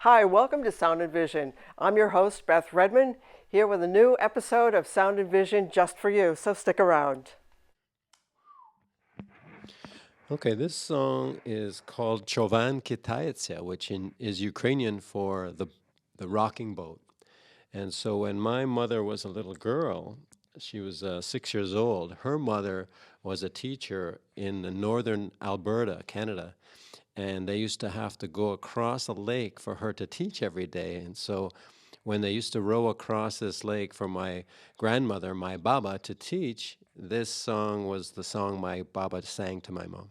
Hi, welcome to Sound and Vision. I'm your host, Beth Redmond, here with a new episode of Sound and Vision just for you, so stick around. Okay, this song is called Chovan Kitaitsia, is Ukrainian for the rocking boat. And so when my mother was a little girl, she was 6 years old, her mother was a teacher in northern Alberta, Canada. And they used to have to go across a lake for her to teach every day. And so when they used to row across this lake for my grandmother, my baba, to teach, this song was the song my baba sang to my mom.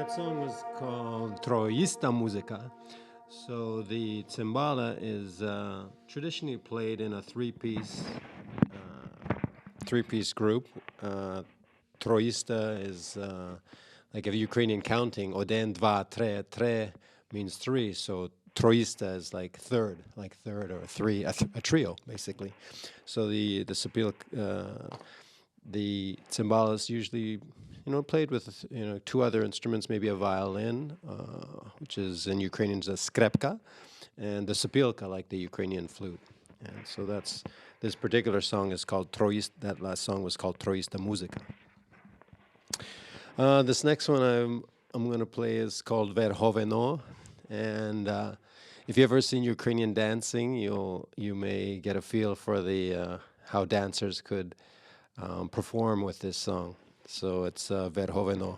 That song was called Troista Musica. So the timbala is traditionally played in a three-piece group. Troista is like a Ukrainian counting. Один, два, tre. Tre means three, so troista is like third or three, a trio basically. So the timbal is usually, played with, two other instruments, maybe a violin, which is in Ukrainian is a skrepka, and the sopilka, like the Ukrainian flute. And so this particular song is called Troist. That last song was called Troista Musica. This next one I'm going to play is called Verhoveno, and if you've ever seen Ukrainian dancing, you may get a feel for the how dancers could perform with this song. So it's Verhoveno.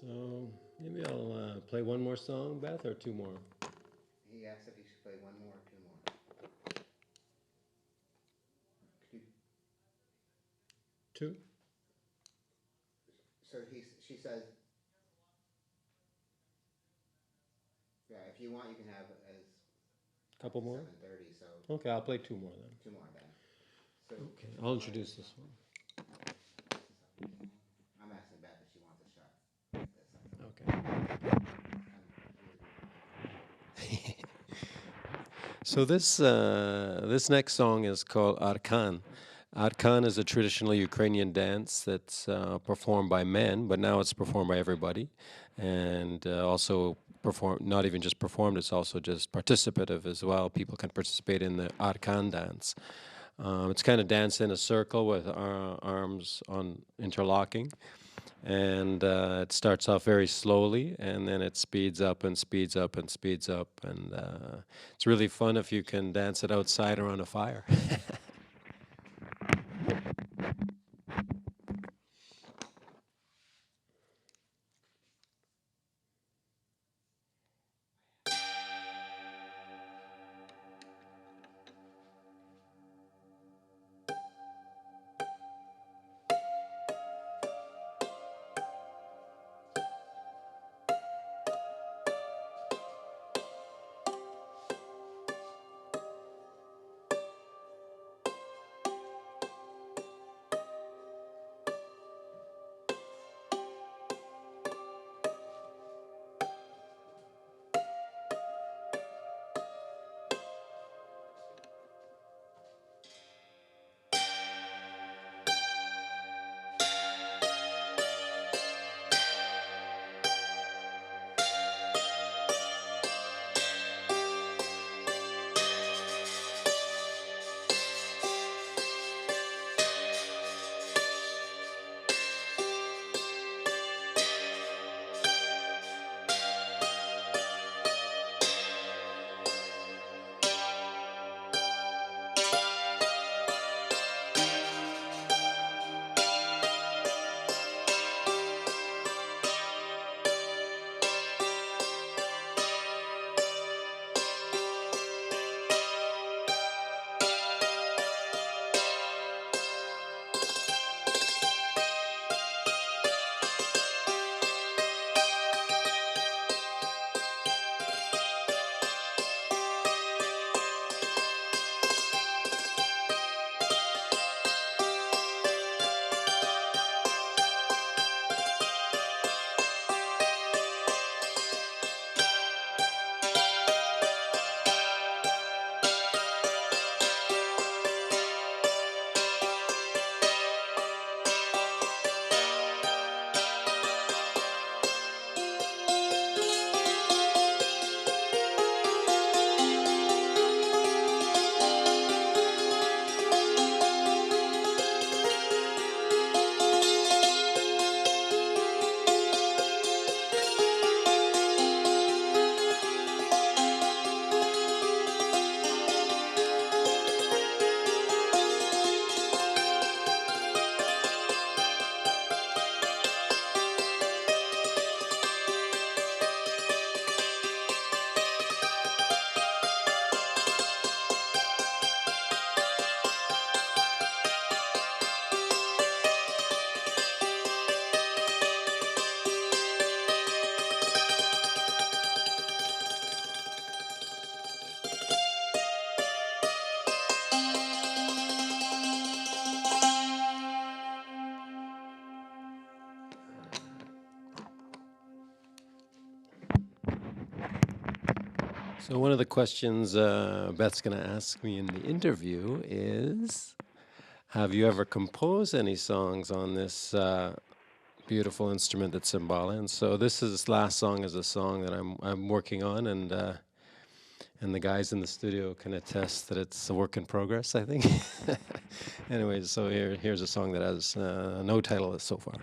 So maybe I'll play one more song, Beth, or two more? He asked if you should play one more or two more. Could you, Two? so she says, yeah, if you want, you can have as Couple more? 7:30. So Okay, I'll play two more then. two more then. Okay, I'll introduce this one. I'm asking Beth if she wants a shot. This. Okay. So this next song is called Arkan. Arkan is a traditional Ukrainian dance that's performed by men, but now it's performed by everybody, and also not even just performed, it's also just participative as well. People can participate in the Arkan dance. It's kind of dance in a circle with arms on interlocking, and it starts off very slowly, and then it speeds up and speeds up and speeds up, and it's really fun if you can dance it outside around a fire. So one of the questions Beth's going to ask me in the interview is, have you ever composed any songs on this beautiful instrument that's cymbala? And so this last song is a song that I'm working on, and the guys in the studio can attest that it's a work in progress, I think. Anyways, so here's a song that has no title so far.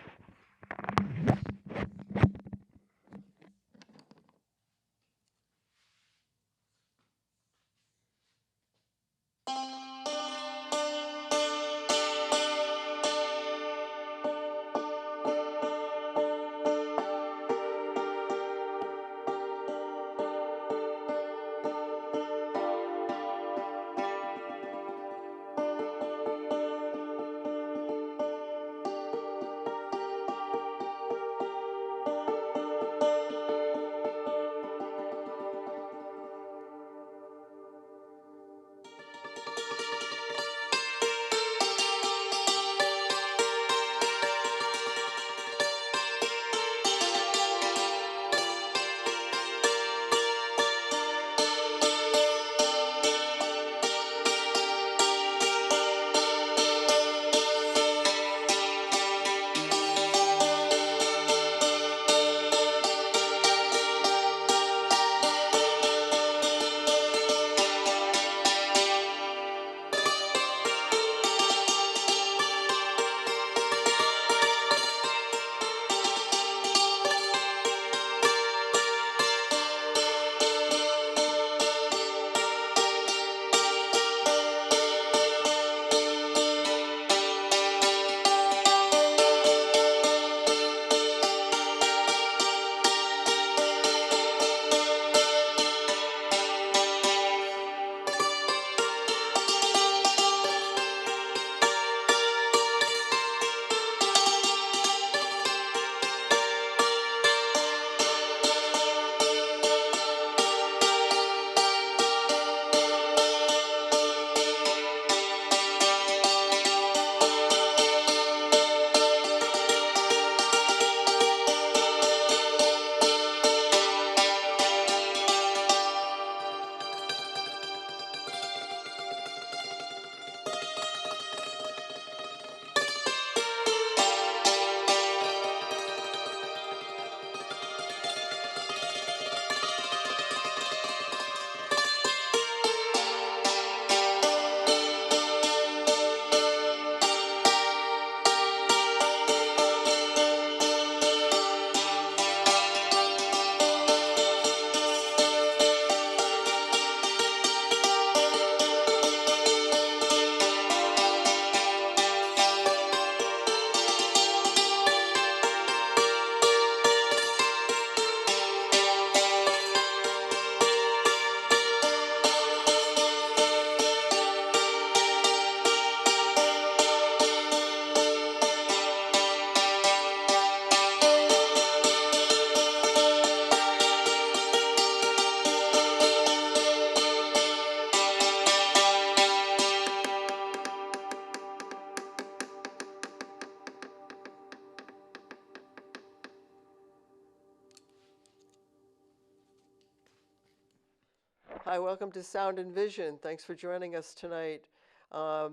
Hi, welcome to Sound and Vision. Thanks for joining us tonight.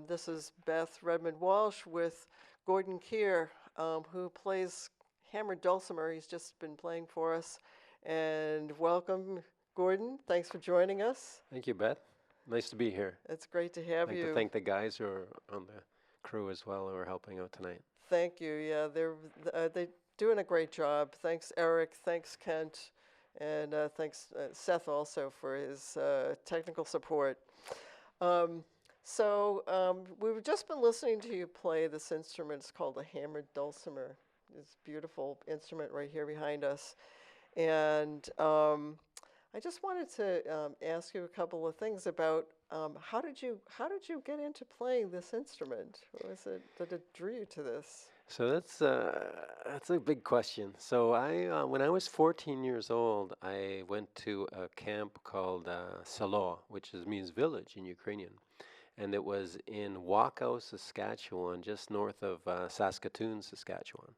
This is Beth Walsh with Gordon Keir, who plays hammer dulcimer. He's just been playing for us. And welcome, Gordon. Thanks for joining us. Thank you, Beth. Nice to be here. It's great to have I'd like you. to thank the guys who are on the crew as well who are helping out tonight. Thank you. Yeah, they're doing a great job. Thanks, Eric. Thanks, Kent. And thanks, Seth, also for his technical support. We've just been listening to you play this instrument. It's called a hammered dulcimer. This beautiful instrument right here behind us. And I just wanted to ask you a couple of things about how did you get into playing this instrument? What was it that drew you to this? So that's a big question. So when I was 14 years old, I went to a camp called Salo, which means village in Ukrainian, and it was in Waco, Saskatchewan, just north of Saskatoon, Saskatchewan.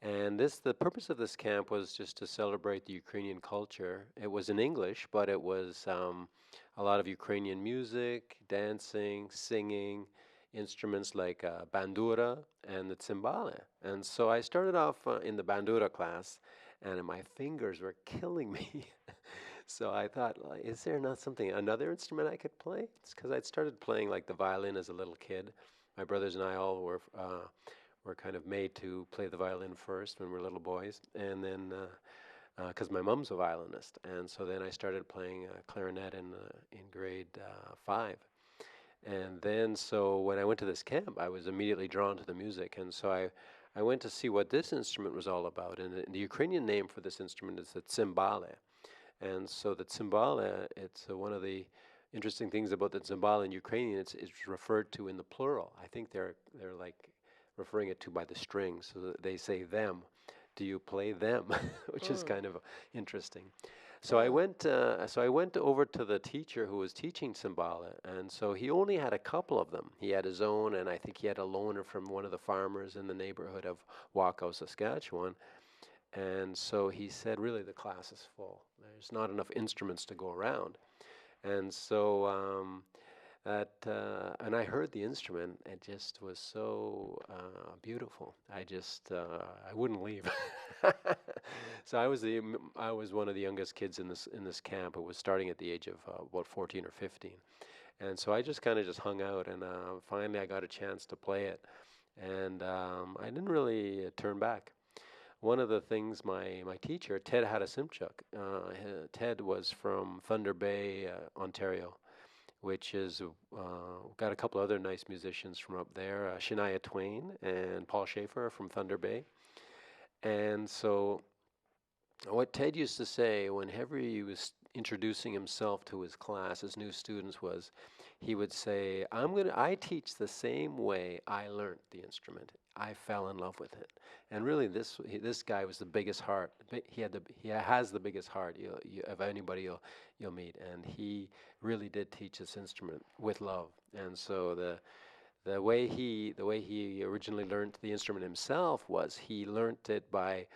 And the purpose of this camp was just to celebrate the Ukrainian culture. It was in English, but it was a lot of Ukrainian music, dancing, singing, instruments like bandura and the cymbale. And so I started off in the bandura class, and my fingers were killing me. So I thought, like, is there not another instrument I could play? It's because I'd started playing like the violin as a little kid. My brothers and I all were kind of made to play the violin first when we were little boys, and then because my mom's a violinist, and so then I started playing clarinet in grade 5. And then, so when I went to this camp, I was immediately drawn to the music. And so I went to see what this instrument was all about. And the Ukrainian name for this instrument is the cymbale. And so the cymbale, it's one of the interesting things about the cymbale in Ukrainian, it's referred to in the plural. I think they're like referring it to by the strings. So that they say them. Do you play them? Which is kind of interesting. So I went over to the teacher who was teaching cymbale, and so he only had a couple of them. He had his own, and I think he had a loaner from one of the farmers in the neighborhood of Waco, Saskatchewan. And so he said, really, the class is full. There's not enough instruments to go around. And so and I heard the instrument. It just was so beautiful. I wouldn't leave. So I was one of the youngest kids in this camp. It was starting at the age of about 14 or 15, and so I just kind of hung out. And finally, I got a chance to play it, and I didn't really turn back. One of the things my teacher, Ted Hadasimchuk, Ted was from Thunder Bay, Ontario, which is got a couple other nice musicians from up there, Shania Twain and Paul Schaefer from Thunder Bay. And so what Ted used to say whenever he was introducing himself to his class, his new students, was he would say, I teach the same way I learned the instrument. I fell in love with it. And really this guy was the biggest heart. He has the biggest heart of anybody you'll meet. And he really did teach this instrument with love. And so the way he originally learned the instrument himself was he learned it by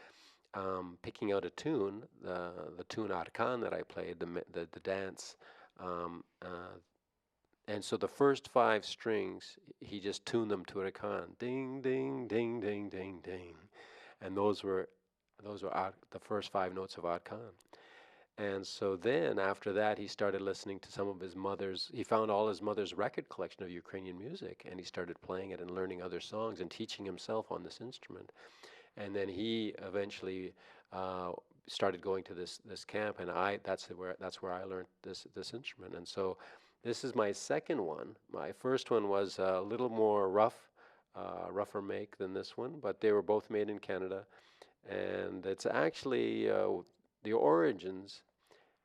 picking out a tune, the tune Arkan that I played, the dance, and so the first 5 strings he just tuned them to Arkan, ding ding ding ding ding ding, and those were the first 5 notes of Arkan. And so then after that he started listening to some of his mother's. He found all his mother's record collection of Ukrainian music, and he started playing it and learning other songs and teaching himself on this instrument. And then he eventually started going to this camp, and that's where I learned this instrument. And so this is my second one. My first one was a little more rougher make than this one, but they were both made in Canada. And it's actually the origins.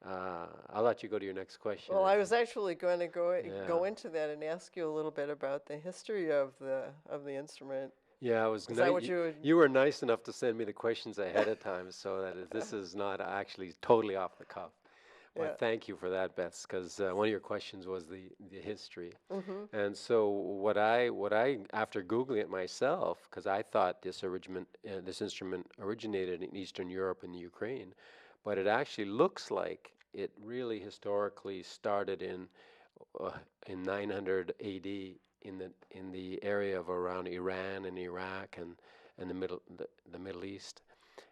I'll let you go to your next question. Well, I was actually going to go into that and ask you a little bit about the history of the instrument. Yeah, I was. Is that what you were nice enough to send me the questions ahead of time, so that this is not actually totally off the cuff. But thank you for that, Beth, because one of your questions was the history. Mm-hmm. And so what I after Googling it myself, because I thought this instrument originated in Eastern Europe and the Ukraine, but it actually looks like it really historically started in 900 AD in the area of around Iran and Iraq and the Middle East.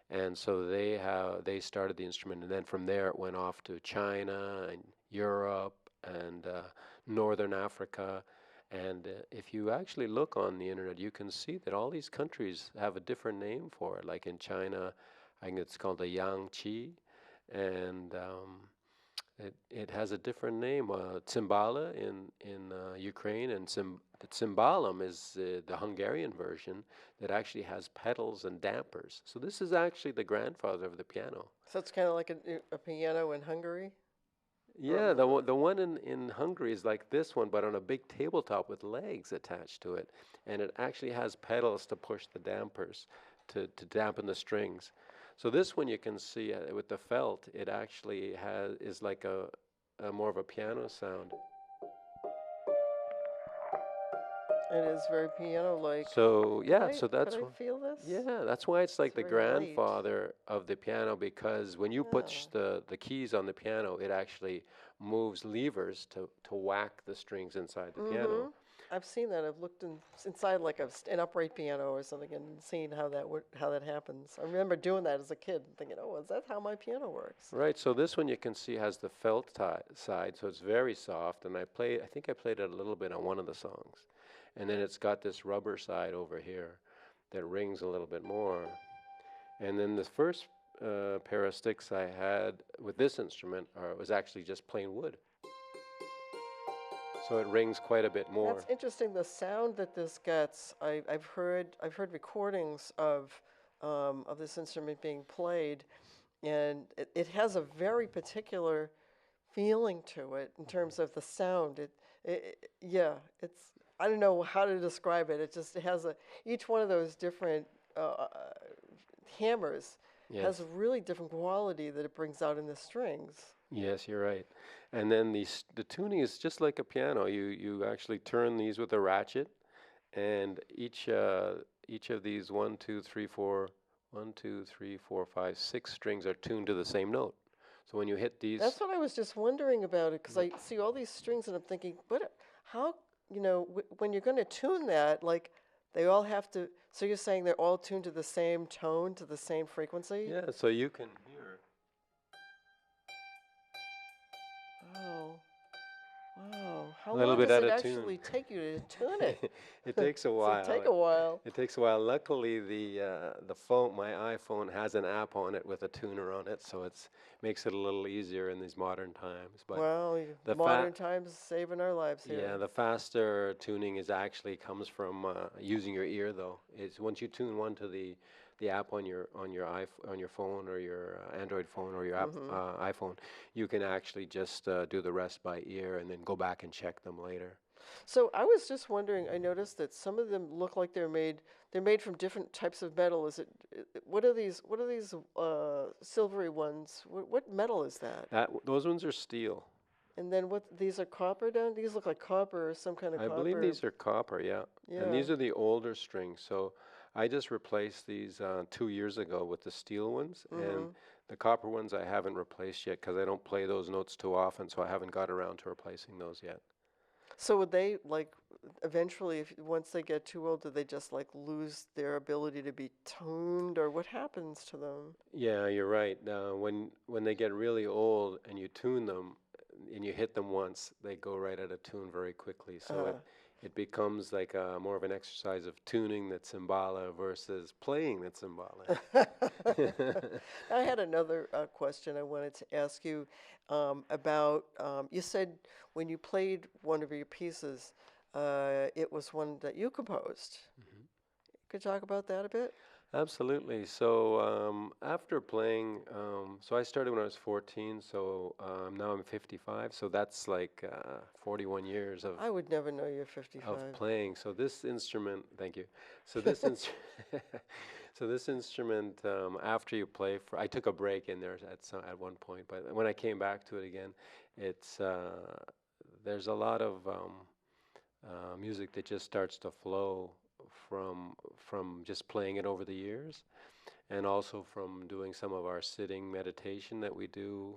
And so they started the instrument, and then from there it went off to China and Europe and Northern Africa. And if you actually look on the internet, you can see that all these countries have a different name for it. Like in China, I think it's called the Yangqi, and it has a different name. Tsimbala in Ukraine, and the cymbalum is the Hungarian version that actually has pedals and dampers. So this is actually the grandfather of the piano. So it's kind of like a piano in Hungary? Yeah, the one in Hungary is like this one, but on a big tabletop with legs attached to it, and it actually has pedals to push the dampers to dampen the strings. So this one you can see with the felt, it actually is like a more of a piano sound. It is very piano-like. So yeah, so Could that's I why. feel this? Yeah, that's why it's like It's the very light. grandfather of the piano, because when you push the keys on the piano, it actually moves levers to whack the strings inside the piano. I've seen that. I've looked inside like an upright piano or something and seen how that happens. I remember doing that as a kid, thinking, "Oh, is that how my piano works?" Right, so this one you can see has the felt side, so it's very soft, and I think I played it a little bit on one of the songs. And then it's got this rubber side over here that rings a little bit more. And then the first pair of sticks I had with this instrument was actually just plain wood. So it rings quite a bit more. That's interesting. The sound that this gets, I've heard recordings of this instrument being played, and it has a very particular feeling to it in terms of the sound. Yeah, it's, I don't know how to describe it. It has each one of those different hammers has Yes. a really different quality that it brings out in the strings. Yes, you're right. And then the tuning is just like a piano. You actually turn these with a ratchet, and each of these 6 strings are tuned to the same note. So when you hit these, That's what I was just wondering about it, because I see all these strings and I'm thinking, how, when you're going to tune that, like they all have to, so you're saying they're all tuned to the same tone, to the same frequency? yeah, so you can hear. Oh, wow. How A little long bit does out it of tune. actually take you to tune it? It takes a Does while. it take a while? It takes a while. Luckily, the phone, my iPhone, has an app on it with a tuner on it, so it makes it a little easier in these modern times. But Well, the modern times is saving our lives here. yeah, the faster tuning comes from using your ear, though. It's once you tune one to the app on your phone or your Android phone or your iPhone, you can actually just do the rest by ear and then go back and check them later. So I was just wondering, I noticed that some of them look like they're made from different types of metal. What are these silvery ones? What metal is that? Those ones are steel. And then these are copper down? These look like copper or some kind of I copper. believe these are copper, yeah. And these Yeah. are the older strings. So I just replaced these 2 years ago with the steel ones, and the copper ones I haven't replaced yet because I don't play those notes too often, so I haven't got around to replacing those yet. So would they like eventually, once they get too old, do they just like lose their ability to be tuned, or what happens to them? Yeah, you're right. When they get really old and you tune them and you hit them once, they go right out of tune very quickly. So it becomes like more of an exercise of tuning the cymbala versus playing the cymbala. I had another question I wanted to ask you about. You said when you played one of your pieces, it was one that you composed. Could you talk about that a bit? Absolutely. So after playing, so I started when I was 14, so now I'm 55, so that's like 41 years I would never know you're 55. of playing. So this instrument, thank you. So this so this instrument, after you play for, I took a break in there at one point, but when I came back to it again, it's there's a lot of music that just starts to flow from just playing it over the years, and also from doing some of our sitting meditation that we do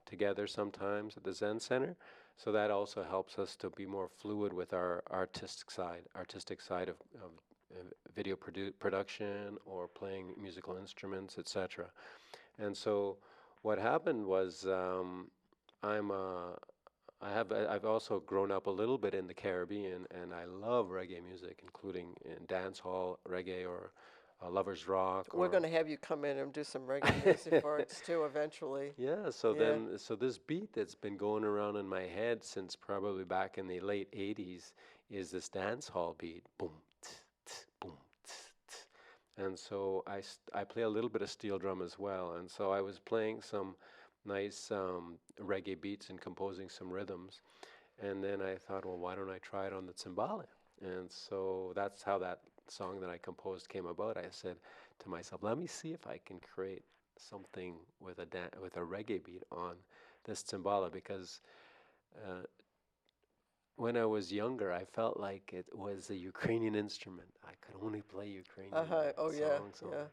together sometimes at the Zen Center. So that also helps us to be more fluid with our artistic side of video production or playing musical instruments, etc. And so what happened was I'm I've also grown up a little bit in the Caribbean, and I love reggae music, including in dance hall reggae or lovers rock We're or going to have you come in and do some reggae music for us too eventually. yeah. So Yeah. so this beat that's been going around in my head since probably back in the late '80s is this dance hall beat, boom, boom. And so I play a little bit of steel drum as well. And so I was playing some nice reggae beats and composing some rhythms. And then I thought, well, why don't I try it on the timbale? And so that's how that song that I composed came about. I said to myself, let me see if I can create something with with a reggae beat on this timbale because uh, when I was younger, I felt like it was a Ukrainian instrument. I could only play Ukrainian Uh-huh. Oh yeah. songs on Yeah. it.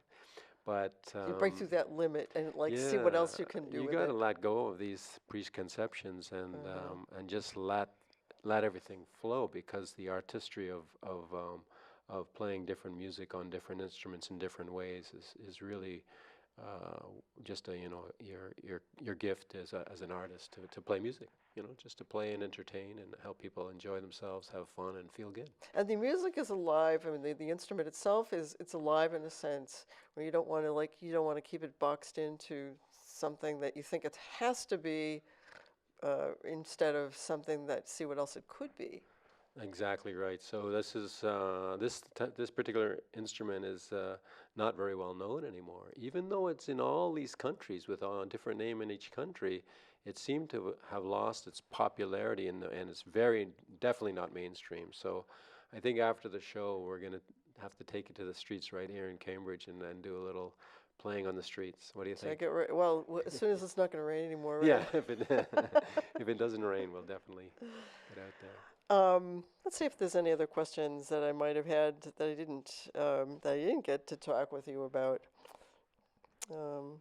But You break through that limit and like see what yeah, else you can do you with got to it. let go of these preconceptions Uh-huh. and just let everything flow because the artistry of playing different music on different instruments in different ways is really uh, just a your gift as an artist to play music, just to play and entertain and help people enjoy themselves, have fun, and feel good. And the music is alive. I mean, the instrument itself it's alive in a sense where you don't want to keep it boxed into something that you think it has to be instead of something that see what else it could be. Exactly right. So this is this particular instrument is not very well known anymore. Even though it's in all these countries with a different name in each country, it seemed to have lost its popularity and it's very definitely not mainstream. So I think after the show, we're gonna have to take it to the streets right here in Cambridge and do a little playing on the streets. What do you think? Take it well as soon as it's not going to rain anymore, Yeah, right? if it if it doesn't rain, we'll definitely get out there. Let's see if there's any other questions that I might have had that I didn't get to talk with you about. Um,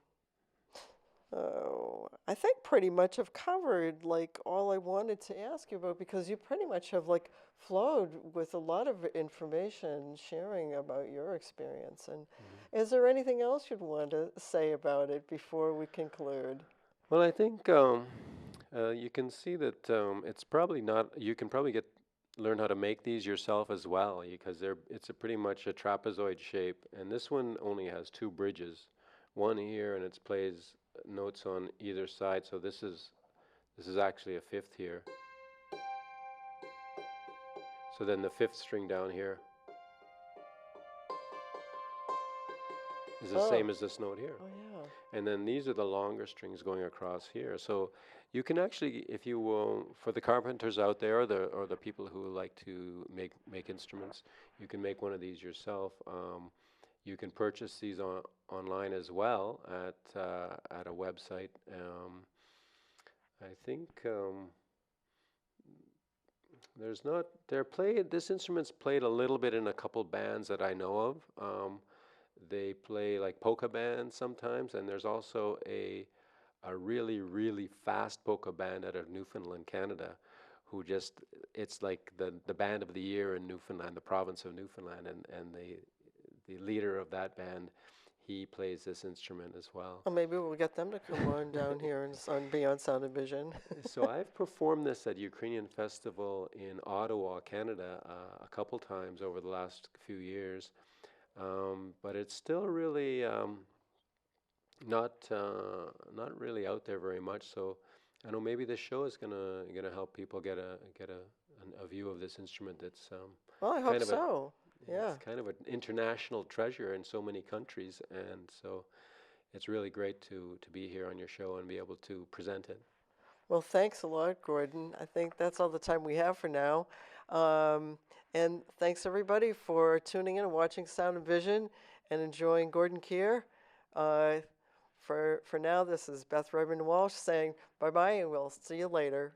oh, I think pretty much have covered like all I wanted to ask you about because you pretty much have like flowed with a lot of information sharing about your experience. And is there anything else you'd want to say about it before we conclude? Well, I think you can see that it's probably not. You can probably learn how to make these yourself as well because it's a pretty much a trapezoid shape, and this one only has two bridges, one here, and it plays notes on either side. So this is actually a fifth here. So then the fifth string down here is the Oh, same as this note here. oh yeah. And then these are the longer strings going across here. So you can actually, if you will, for the carpenters out there or the people who like to make instruments, you can make one of these yourself. You can purchase these online as well at a website. I think there's not they're played. This instrument's played a little bit in a couple bands that I know of. They play like polka bands sometimes, and there's also a really really fast polka band out of Newfoundland, Canada, who just it's like the band of the year in Newfoundland, the province of Newfoundland, and the leader of that band, he plays this instrument as well. Well, maybe we'll get them to come on down here and be on Sound and Vision. So I've performed this at Ukrainian Festival in Ottawa, Canada, a couple times over the last few years. But it's still really not really out there very much. So I know maybe this show is gonna help people get a view of this instrument. That's Well, I hope kind of so. Yeah. it's kind of an international treasure in so many countries, and so it's really great to be here on your show and be able to present it. Well, thanks a lot, Gordon. I think that's all the time we have for now. Um, and thanks everybody for tuning in and watching Sound and Vision and enjoying Gordon Keir. For now, this is Beth Walsh saying bye bye, and we'll see you later.